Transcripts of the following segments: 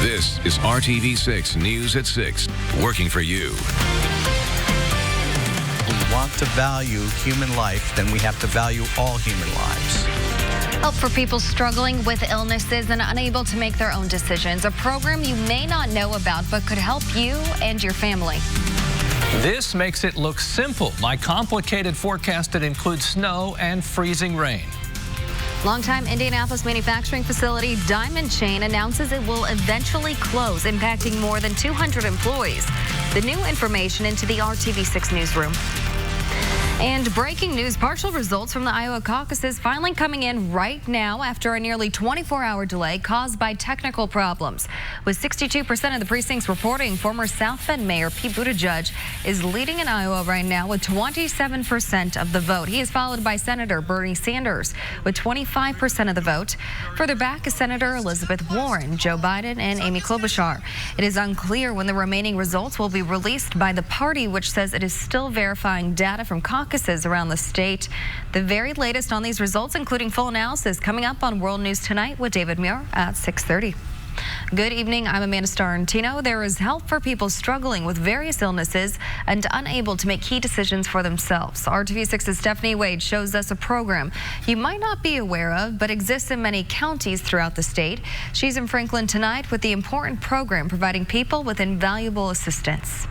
This is RTV6 News at 6, working for you. We want to value human life, then we have to value all human lives. Help for people struggling with illnesses and unable to make their own decisions. A program you may not know about but could help you and your family. This makes it look simple. My complicated forecast that includes snow and freezing rain. Longtime Indianapolis manufacturing facility Diamond Chain announces it will eventually close, impacting more than 200 employees. The new information into the RTV6 newsroom. And breaking news, partial results from the Iowa caucuses finally coming in right now after a nearly 24-hour delay caused by technical problems. With 62% of the precincts reporting, former South Bend Mayor Pete Buttigieg is leading in Iowa right now with 27% of the vote. He is followed by Senator Bernie Sanders with 25% of the vote. Further back is Senator Elizabeth Warren, Joe Biden, and Amy Klobuchar. It is unclear when the remaining results will be released by the party, which says it is still verifying data from caucuses around the state. The very latest on these results, including full analysis, coming up on World News Tonight with David Muir at 6:30. Good evening. I'm Amanda Starantino. There is help for people struggling with various illnesses and unable to make key decisions for themselves. RTV6's Stephanie Wade shows us a program you might not be aware of, but exists in many counties throughout the state. She's in Franklin tonight with the important program providing people with invaluable assistance.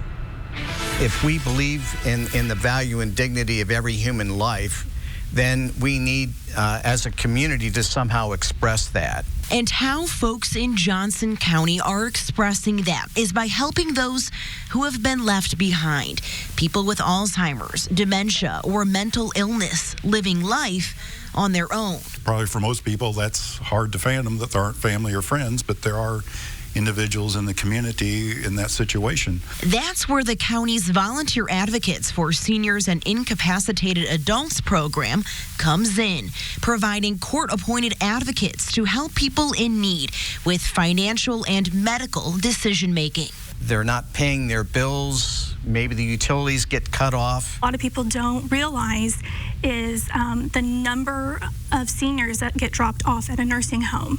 If we believe in the value and dignity of every human life, then we need, as a community, to somehow express that. And how folks in Johnson County are expressing that is by helping those who have been left behind. People with Alzheimer's, dementia, or mental illness living life on their own. Probably for most people, that's hard to fathom that there aren't family or friends, but there are individuals in the community in that situation. That's where the county's Volunteer Advocates for Seniors and Incapacitated Adults program comes in, providing court-appointed advocates to help people in need with financial and medical decision-making. They're not paying their bills. Maybe the utilities get cut off. A lot of people don't realize is the number of seniors that get dropped off at a nursing home.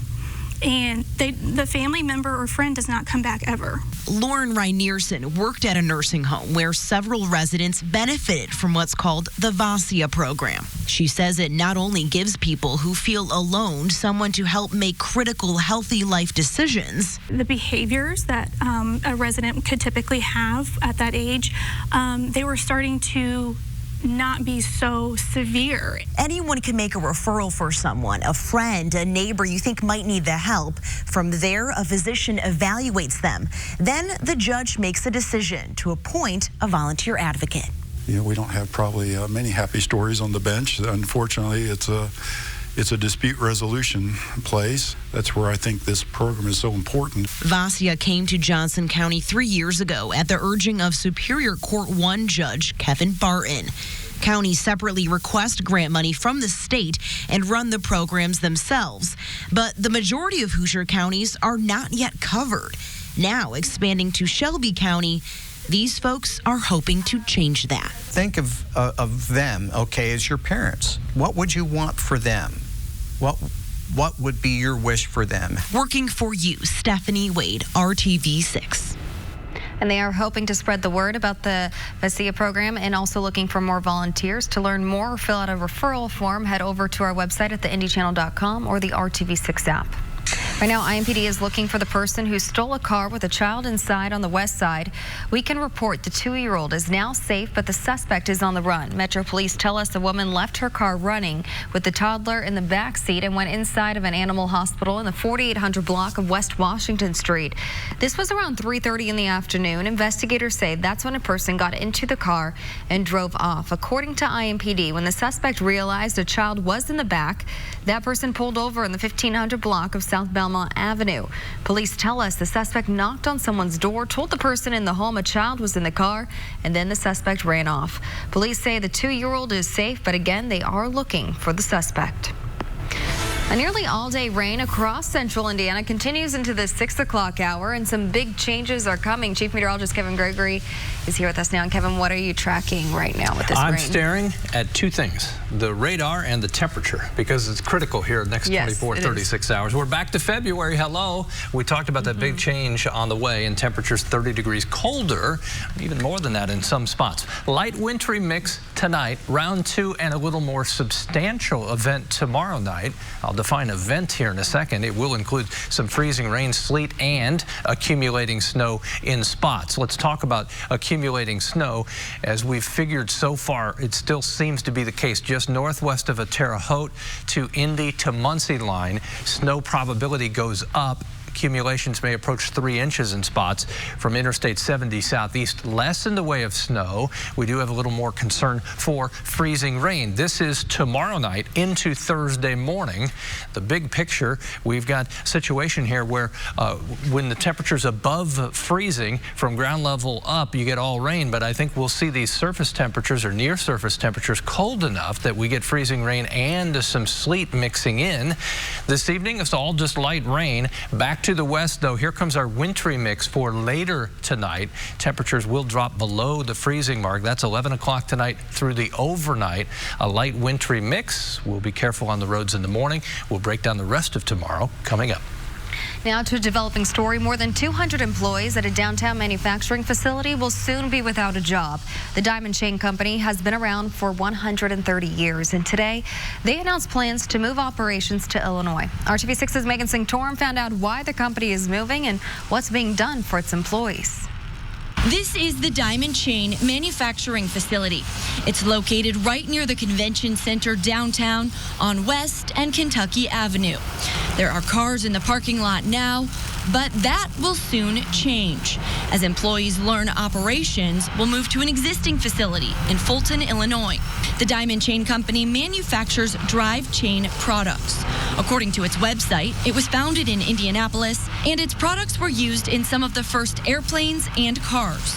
And the family member or friend does not come back ever. Lauren Reinierson worked at a nursing home where several residents benefited from what's called the VASIA program. She says it not only gives people who feel alone someone to help make critical, healthy life decisions. The behaviors that a resident could typically have at that age, they were starting to not be so severe. Anyone can make a referral for someone, a friend, a neighbor you think might need the help. From there, a physician evaluates them. Then the judge makes a decision to appoint a volunteer advocate. You know, we don't have probably many happy stories on the bench. Unfortunately, it's a dispute resolution place. That's where I think this program is so important. VASIA came to Johnson County 3 years ago at the urging of Superior Court 1 Judge Kevin Barton. Counties separately request grant money from the state and run the programs themselves. But the majority of Hoosier counties are not yet covered. Now expanding to Shelby County, these folks are hoping to change that. Think of them, okay, as your parents. What would you want for them? What would be your wish for them? Working for you, Stephanie Wade, RTV6. And they are hoping to spread the word about the VASIA program and also looking for more volunteers. To learn more or fill out a referral form, head over to our website at theindychannel.com or the RTV6 app. Right now, IMPD is looking for the person who stole a car with a child inside on the west side. We can report the 2-year-old is now safe, but the suspect is on the run. Metro Police tell us the woman left her car running with the toddler in the back seat and went inside of an animal hospital in the 4800 block of West Washington Street. This was around 3:30 in the afternoon. Investigators say that's when a person got into the car and drove off. According to IMPD, when the suspect realized a child was in the back, that person pulled over in the 1500 block of South Belmont Avenue. Police tell us the suspect knocked on someone's door, told the person in the home a child was in the car, and then the suspect ran off. Police say the 2-year-old is safe, but again, they are looking for the suspect. A nearly all-day rain across central Indiana continues into the 6 o'clock hour, and some big changes are coming. Chief Meteorologist Kevin Gregory is here with us now. And Kevin, what are you tracking right now with this rain? I'm staring at two things, the radar and the temperature, because it's critical here in the next 24, 36 hours. We're back to February. Hello. We talked about that big change on the way, and temperatures 30 degrees colder, even more than that in some spots. Light wintry mix tonight, round 2, and a little more substantial event tomorrow night. I'll define event here in a second. It will include some freezing rain, sleet, and accumulating snow in spots. Let's talk about accumulating snow. As we've figured so far, it still seems to be the case just northwest of a Terre Haute to Indy to Muncie line. Snow probability goes up. Accumulations may approach 3 inches in spots from Interstate 70 southeast. Less in the way of snow. We do have a little more concern for freezing rain. This is tomorrow night into Thursday morning. The big picture, we've got a situation here where when the temperature's above freezing from ground level up, you get all rain, but I think we'll see these surface temperatures or near surface temperatures cold enough that we get freezing rain and some sleet mixing in. This evening, it's all just light rain. Back to the west, though, here comes our wintry mix for later tonight. Temperatures will drop below the freezing mark. That's 11 o'clock tonight through the overnight. A light wintry mix. We'll be careful on the roads in the morning. We'll break down the rest of tomorrow coming up. Now to a developing story. More than 200 employees at a downtown manufacturing facility will soon be without a job. The Diamond Chain Company has been around for 130 years, and today they announced plans to move operations to Illinois. RTV6's Megan Singh-Torum found out why the company is moving and what's being done for its employees. This is the Diamond Chain manufacturing facility. It's located right near the convention center downtown on West and Kentucky Avenue. There are cars in the parking lot now, but that will soon change as employees learn operations will move to an existing facility in Fulton, Illinois. The Diamond Chain Company manufactures drive chain products. According to its website, it was founded in Indianapolis, and its products were used in some of the first airplanes and cars.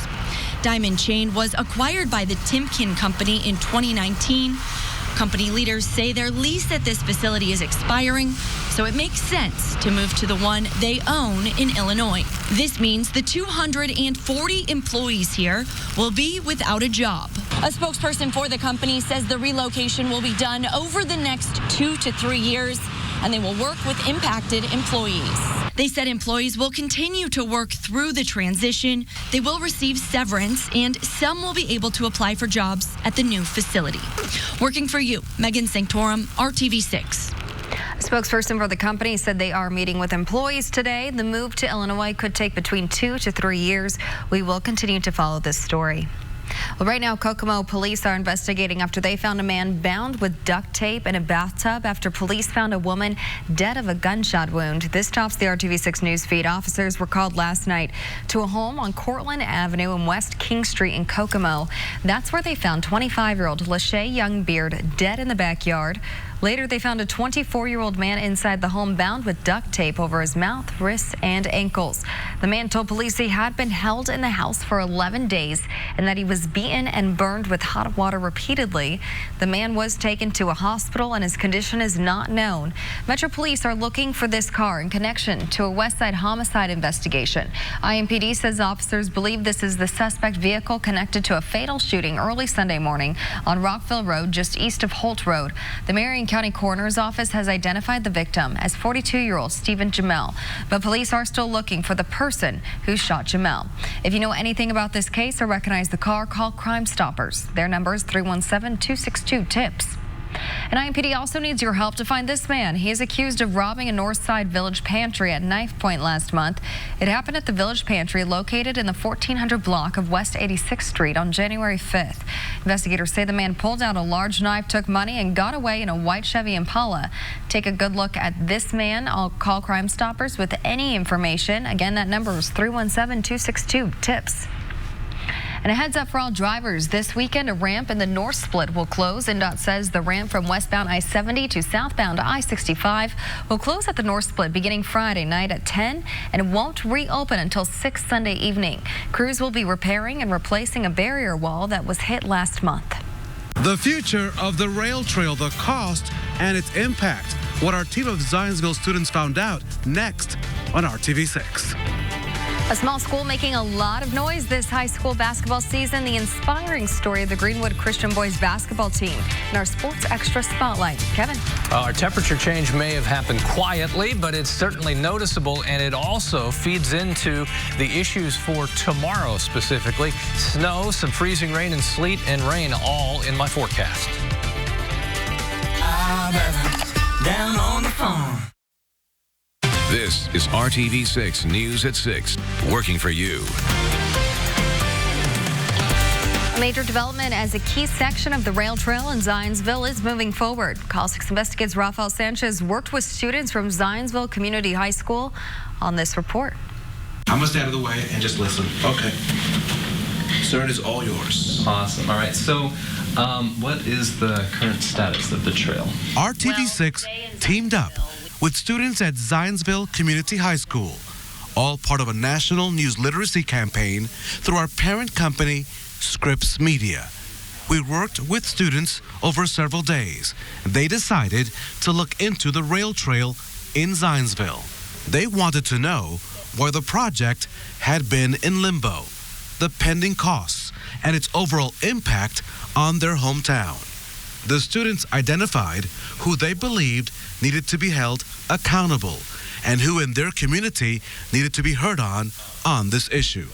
Diamond Chain was acquired by the Timken Company in 2019. Company leaders say their lease at this facility is expiring, so it makes sense to move to the one they own in Illinois. This means the 240 employees here will be without a job. A spokesperson for the company says the relocation will be done over the next 2 to 3 years, and they will work with impacted employees. They said employees will continue to work through the transition. They will receive severance, and some will be able to apply for jobs at the new facility. Working for you, Megan Singh-Torum, RTV6. A spokesperson for the company said they are meeting with employees today. The move to Illinois could take between 2 to 3 years. We will continue to follow this story. Well, right now, Kokomo police are investigating after they found a man bound with duct tape in a bathtub after police found a woman dead of a gunshot wound. This tops the RTV6 news feed. Officers were called last night to a home on Cortland Avenue and West King Street in Kokomo. That's where they found 25-year-old Lachey Youngbeard dead in the backyard. Later, they found a 24-year-old man inside the home bound with duct tape over his mouth, wrists, and ankles. The man told police he had been held in the house for 11 days and that he was beaten and burned with hot water repeatedly. The man was taken to a hospital and his condition is not known. Metro Police are looking for this car in connection to a West Side homicide investigation. IMPD says officers believe this is the suspect vehicle connected to a fatal shooting early Sunday morning on Rockville Road, just east of Holt Road. The Marion County Coroner's Office has identified the victim as 42-year-old Stephen Jamel, but police are still looking for the person who shot Jamel. If you know anything about this case or recognize the car, call Crime Stoppers. Their number is 317-262-TIPS. And IMPD also needs your help to find this man. He is accused of robbing a Northside Village pantry at knife point last month. It happened at the Village Pantry located in the 1400 block of West 86th Street on January 5th. Investigators say the man pulled out a large knife, took money, and got away in a white Chevy Impala. Take a good look at this man. I'll call Crime Stoppers with any information. Again, that number is 317-262-TIPS. And a heads up for all drivers. This weekend, a ramp in the North Split will close. NDOT says the ramp from westbound I-70 to southbound I-65 will close at the North Split beginning Friday night at 10 and won't reopen until 6 Sunday evening. Crews will be repairing and replacing a barrier wall that was hit last month. The future of the rail trail, the cost and its impact. What our team of Zionsville students found out next on RTV6. A small school making a lot of noise this high school basketball season. The inspiring story of the Greenwood Christian boys basketball team in our Sports Extra Spotlight. Kevin. Our temperature change may have happened quietly, but it's certainly noticeable, and it also feeds into the issues for tomorrow specifically. Snow, some freezing rain, and sleet and rain all in my forecast. Down on the farm. This is RTV6 News at 6, working for you. A major development as a key section of the rail trail in Zionsville is moving forward. Call 6 Investigates Rafael Sanchez worked with students from Zionsville Community High School on this report. I'm gonna stay out of the way and just listen. Okay. Sir, it is all yours. Awesome. All right. So, what is the current status of the trail? RTV6 teamed up with students at Zionsville Community High School, all part of a national news literacy campaign through our parent company, Scripps Media. We worked with students over several days. They decided to look into the rail trail in Zionsville. They wanted to know why the project had been in limbo, the pending costs, and its overall impact on their hometown. The students identified who they believed needed to be held accountable and who in their community needed to be heard on this issue.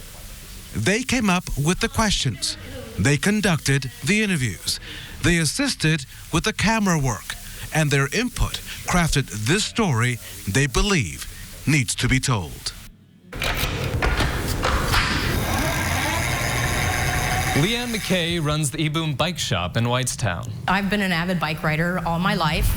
They came up with the questions. They conducted the interviews. They assisted with the camera work, and their input crafted this story they believe needs to be told. Leanne McKay runs the E-Boom Bike Shop in Whitestown. I've been an avid bike rider all my life.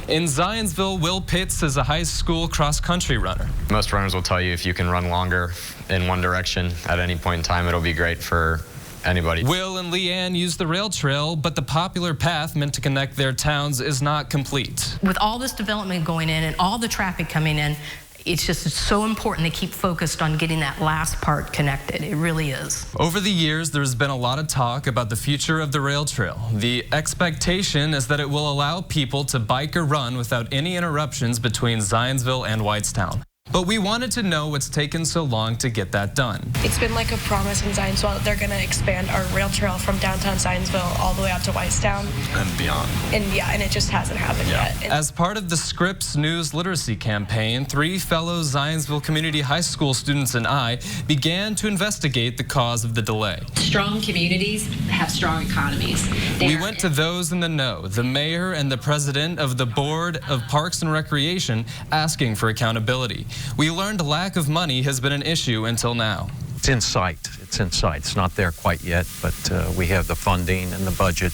In Zionsville, Will Pitts is a high school cross-country runner. Most runners will tell you if you can run longer in one direction at any point in time, it'll be great for anybody. Will and Leanne use the rail trail, but the popular path meant to connect their towns is not complete. With all this development going in and all the traffic coming in, it's so important to keep focused on getting that last part connected. It really is. Over the years, there's been a lot of talk about the future of the rail trail. The expectation is that it will allow people to bike or run without any interruptions between Zionsville and Whitestown. But we wanted to know what's taken so long to get that done. It's been like a promise in Zionsville that they're going to expand our rail trail from downtown Zionsville all the way out to Whitestown. And beyond. And it just hasn't happened yet. As part of the Scripps News Literacy campaign, 3 fellow Zionsville Community High School students and I began to investigate the cause of the delay. Strong communities have strong economies. We went to those in the know, the mayor and the president of the Board of Parks and Recreation, asking for accountability. We learned lack of money has been an issue until now. It's in sight. It's in sight. It's not there quite yet, but we have the funding and the budget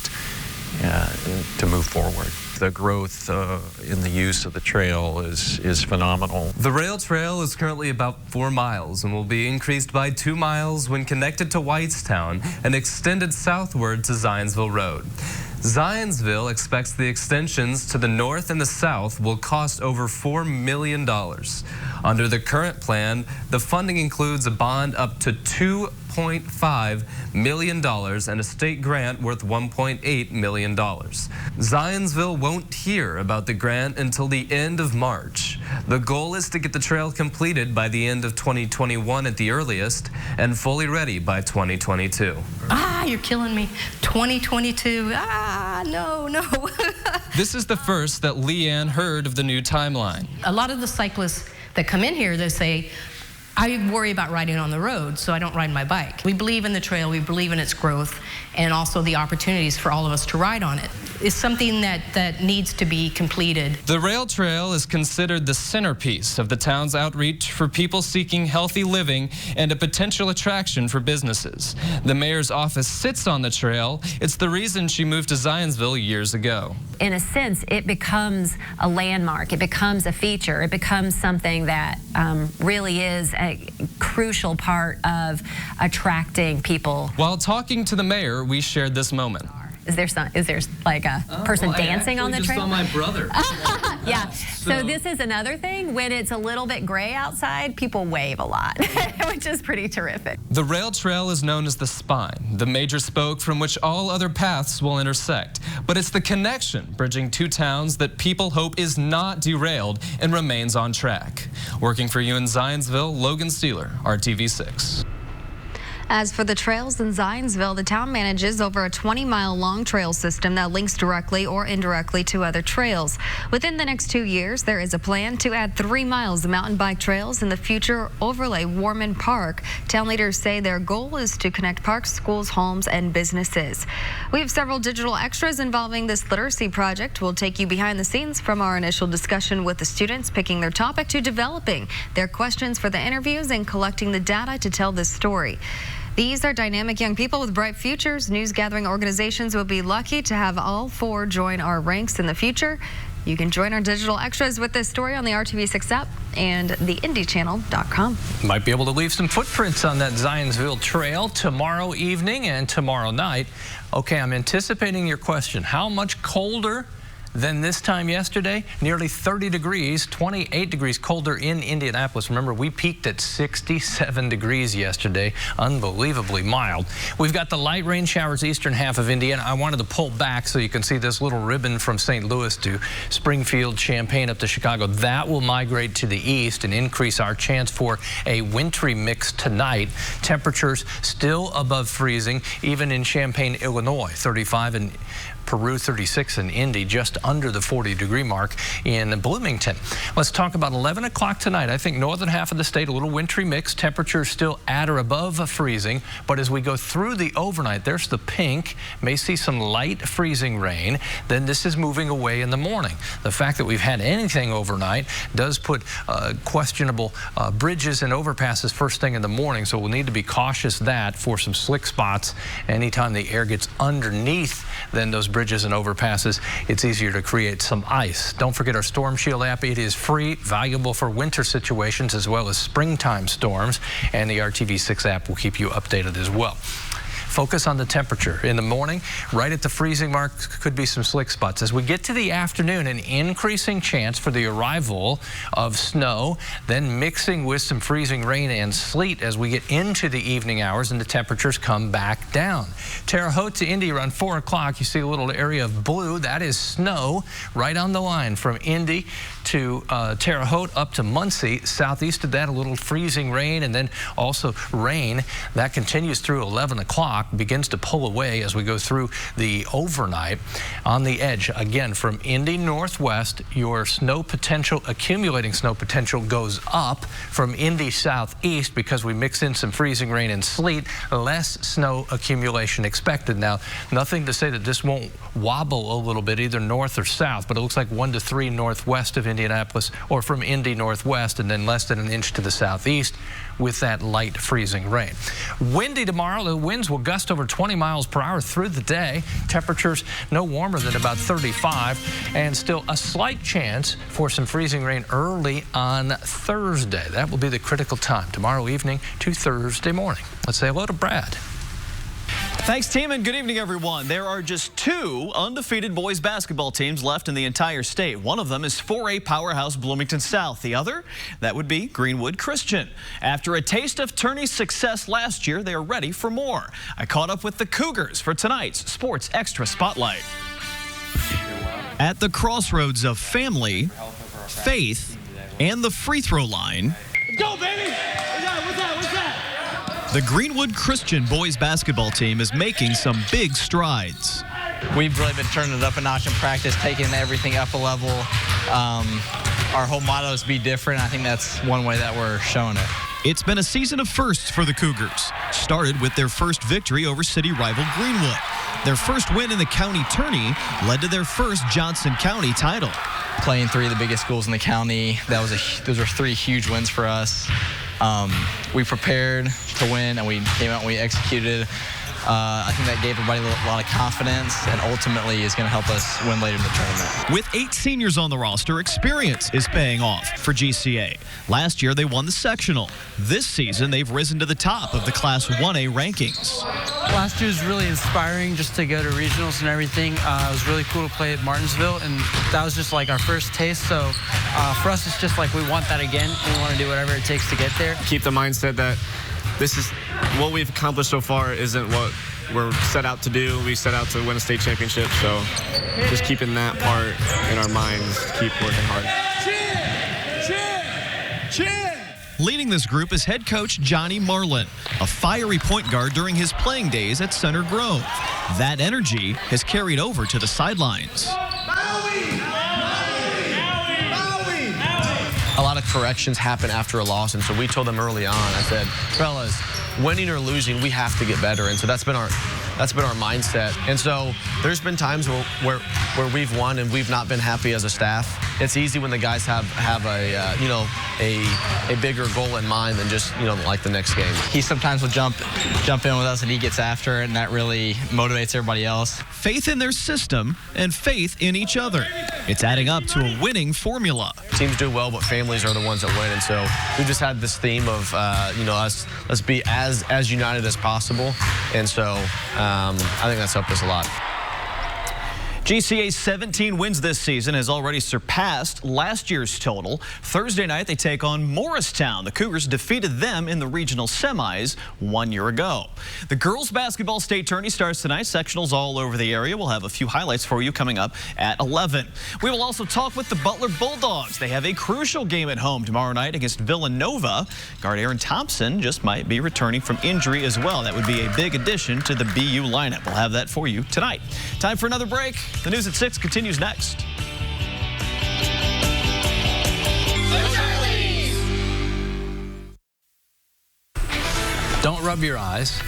to move forward. The growth in the use of the trail is phenomenal. The rail trail is currently about 4 miles and will be increased by 2 miles when connected to Whitestown and extended southward to Zionsville Road. Zionsville expects the extensions to the north and the south will cost over $4 million. Under the current plan, the funding includes a bond up to $2.5 million and a state grant worth $1.8 million. Zionsville won't hear about the grant until the end of March. The goal is to get the trail completed by the end of 2021 at the earliest and fully ready by 2022. You're killing me. 2022. No. This is the first that Leanne heard of the new timeline. A lot of the cyclists that come in here, they say, I worry about riding on the road, so I don't ride my bike. We believe in the trail, we believe in its growth, and also the opportunities for all of us to ride on it. It's something that needs to be completed. The rail trail is considered the centerpiece of the town's outreach for people seeking healthy living and a potential attraction for businesses. The mayor's office sits on the trail. It's the reason she moved to Zionsville years ago. In a sense, it becomes a landmark. It becomes a feature. It becomes something that really is a crucial part of attracting people. While talking to the mayor, we shared this moment. Is there like a person dancing on the trail? I saw my brother. Yeah. So this is another thing. When it's a little bit gray outside, people wave a lot, which is pretty terrific. The rail trail is known as the spine, the major spoke from which all other paths will intersect. But it's the connection bridging two towns that people hope is not derailed and remains on track. Working for you in Zionsville, Logan Steeler, RTV6. As for the trails in Zionsville, the town manages over a 20-mile long trail system that links directly or indirectly to other trails. Within the next 2 years, there is a plan to add 3 miles of mountain bike trails in the future overlay Warman Park. Town leaders say their goal is to connect parks, schools, homes, and businesses. We have several digital extras involving this literacy project. We'll take you behind the scenes from our initial discussion with the students picking their topic to developing their questions for the interviews and collecting the data to tell this story. These are dynamic young people with bright futures. News gathering organizations will be lucky to have all 4 join our ranks in the future. You can join our digital extras with this story on the RTV6 app and theindychannel.com. Might be able to leave some footprints on that Zionsville trail tomorrow evening and tomorrow night. Okay, I'm anticipating your question. How much colder than this time yesterday? Nearly 30 degrees, 28 degrees colder in Indianapolis. Remember, we peaked at 67 degrees yesterday. Unbelievably mild. We've got the light rain showers eastern half of Indiana. I wanted to pull back so you can see this little ribbon from St. Louis to Springfield, Champaign up to Chicago. That will migrate to the east and increase our chance for a wintry mix tonight. Temperatures still above freezing, even in Champaign, Illinois, 35 in Peru, 36 in Indy, just under the 40-degree mark in Bloomington. Let's talk about 11 o'clock tonight. I think northern half of the state, a little wintry mix. Temperatures still at or above freezing. But as we go through the overnight, there's the pink. May see some light freezing rain. Then this is moving away in the morning. The fact that we've had anything overnight does put questionable bridges and overpasses first thing in the morning. So we'll need to be cautious that for some slick spots. Anytime the air gets underneath then those bridges and overpasses, it's easier to create some ice. Don't forget our Storm Shield app. It is free, valuable for winter situations as well as springtime storms, and the RTV6 app will keep you updated as well. Focus on the temperature. In the morning, right at the freezing mark, could be some slick spots. As we get to the afternoon, an increasing chance for the arrival of snow, then mixing with some freezing rain and sleet as we get into the evening hours and the temperatures come back down. Terre Haute to Indy around 4 o'clock. You see a little area of blue. That is snow right on the line from Indy to Terre Haute up to Muncie. Southeast of that, a little freezing rain and then also rain. That continues through 11 o'clock, begins to pull away as we go through the overnight. On the edge, again, from Indy northwest, your snow potential, accumulating snow potential goes up. From Indy southeast, because we mix in some freezing rain and sleet, less snow accumulation expected. Now, nothing to say that this won't wobble a little bit, either north or south, but it looks like 1 to 3 northwest of Indianapolis, or from Indy northwest, and then less than an inch to the southeast with that light freezing rain. Windy tomorrow. The winds will gust over 20 miles per hour through the day. Temperatures no warmer than about 35, and still a slight chance for some freezing rain early on Thursday. That will be the critical time, tomorrow evening to Thursday morning. Let's say hello to Brad. Thanks, team, and good evening, everyone. There are just 2 undefeated boys basketball teams left in the entire state. One of them is 4A powerhouse Bloomington South. The other, that would be Greenwood Christian. After a taste of tourney success last year, they are ready for more. I caught up with the Cougars for tonight's Sports Extra Spotlight. At the crossroads of family, faith, and the free throw line. Let's go, baby! What's that? The Greenwood Christian boys basketball team is making some big strides. We've really been turning it up a notch in practice, taking everything up a level. Our whole motto is be different. I think that's one way that we're showing it. It's been a season of firsts for the Cougars. Started with their first victory over city rival Greenwood. Their first win in the county tourney led to their first Johnson County title. Playing 3 of the biggest schools in the county, those were 3 huge wins for us. We prepared to win, and we came out and we executed. I think that gave everybody a lot of confidence and ultimately is going to help us win later in the tournament. With 8 seniors on the roster, experience is paying off for GCA. Last year, they won the sectional. This season, they've risen to the top of the Class 1A rankings. Last year was really inspiring just to go to regionals and everything. It was really cool to play at Martinsville, and that was just like our first taste. So for us, it's just like we want that again. We want to do whatever it takes to get there. Keep the mindset that this is what we've accomplished so far isn't what we're set out to do. We set out to win a state championship, so just keeping that part in our minds, keep working hard. Leading this group is head coach Johnny Marlin, a fiery point guard during his playing days at Center Grove. That energy has carried over to the sidelines. A lot of corrections happen after a loss, and so we told them early on, I said, fellas, winning or losing, we have to get better. And so that's been our mindset. And so there's been times where we've won and we've not been happy as a staff. It's easy when the guys have a bigger goal in mind than just, like the next game. He sometimes will jump in with us and he gets after it, and that really motivates everybody else. Faith in their system and faith in each other. It's adding up to a winning formula. Teams do well, but families are the ones that win. And so we've just had this theme of, let's be as united as possible. And so I think that's helped us a lot. GCA's 17 wins this season has already surpassed last year's total. Thursday night, they take on Morristown. The Cougars defeated them in the regional semis 1 year ago. The girls basketball state tourney starts tonight. Sectionals all over the area. We'll have a few highlights for you coming up at 11. We will also talk with the Butler Bulldogs. They have a crucial game at home tomorrow night against Villanova. Guard Aaron Thompson just might be returning from injury as well. That would be a big addition to the BU lineup. We'll have that for you tonight. Time for another break. The News at 6 continues next. Don't rub your eyes.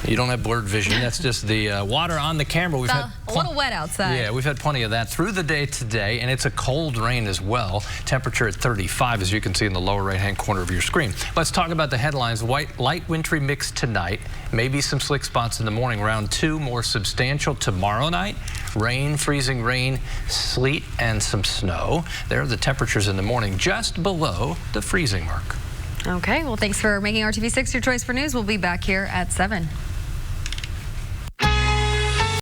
You don't have blurred vision. That's just the water on the camera. We've had a little wet outside. Yeah, we've had plenty of that through the day today, and it's a cold rain as well. Temperature at 35, as you can see in the lower right-hand corner of your screen. Let's talk about the headlines. Light wintry mix tonight. Maybe some slick spots in the morning. Round 2, more substantial tomorrow night. Rain, freezing rain, sleet, and some snow. There are the temperatures in the morning, just below the freezing mark. Okay, well, thanks for making RTV6 your choice for news. We'll be back here at 7.